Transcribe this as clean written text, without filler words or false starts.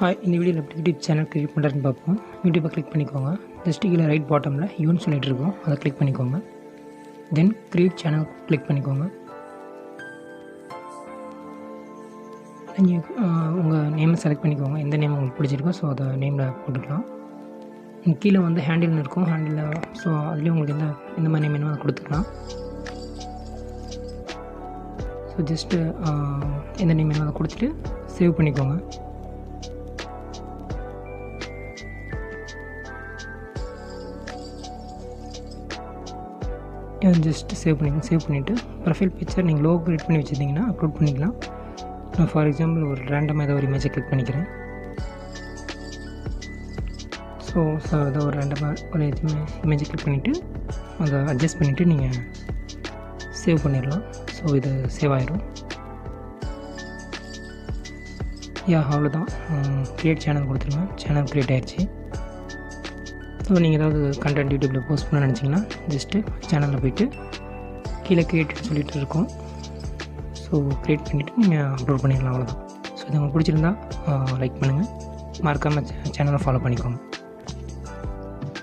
Hi, இந்த வீடியோவில் எப்படி யூடியூப் சேனல் க்ரியேட் பண்ணுறதுன்னு பார்ப்போம். யூடியூப்பை கிளிக் பண்ணிக்கோங்க. ஜஸ்ட் கீழே ரைட் பாட்டமில் யூன்னு சொல்லிட்டு இருக்கோம், அதை கிளிக் பண்ணிக்கோங்க. தென் க்ரியேட் சேனல் கிளிக் பண்ணிக்கோங்க. நீங்கள் உங்கள் நேமை செலக்ட் பண்ணிக்கோங்க, எந்த நேம் உங்களுக்கு பிடிச்சிருக்கோ ஸோ அதை நேமில் போட்டுக்கலாம். கீழே வந்து ஹேண்டில்னு இருக்கும், ஹேண்டிலில் ஸோ அதுலேயும் உங்களுக்கு எந்த மாதிரி நேம் வேணுமோ அதை கொடுத்துக்கலாம். ஸோ ஜஸ்ட்டு எந்த நேம் வேணுமோ அதை கொடுத்துட்டு சேவ் பண்ணிக்கோங்க. ஜஸ்ட் சேவ் பண்ணிவிட்டு ப்ரொஃபைல் பிக்சர் நீங்கள் லோகோ கிரியேட் பண்ணி வச்சுருந்தீங்கன்னா அப்லோட் பண்ணிக்கலாம். நான் ஃபார் எக்ஸாம்பிள் ஒரு ரேண்டமாக ஏதோ ஒரு இமேஜை கிளிக் பண்ணிக்கிறேன். ஸோ ஏதோ ஒரு ரேண்டமாக ஒரு இமேஜை கிளிக் பண்ணிவிட்டு அதை அட்ஜஸ்ட் பண்ணிவிட்டு நீங்கள் சேவ் பண்ணிடலாம். ஸோ இது சேவ் ஆயிரும். அவ்வளோதான். க்ரியேட் சேனல் கொடுத்துருங்க. சேனல் க்ரியேட் ஆகிடுச்சு. ஸோ நீங்கள் ஏதாவது கண்டென்ட் யூடியூப்பில் போஸ்ட் பண்ண நினச்சிங்கன்னா ஜஸ்ட்டு சேனலில் போய்ட்டு கீழே க்ரியேட்னு சொல்லிட்டு இருக்கோம். ஸோ க்ரியேட் பண்ணிவிட்டு நீங்கள் அப்லோட் பண்ணிடலாம். அவ்வளோதான். ஸோ இது உங்களுக்கு பிடிச்சிருந்தா லைக் பண்ணுங்கள், மறக்காமல் சேனலை ஃபாலோ பண்ணிக்கோங்க.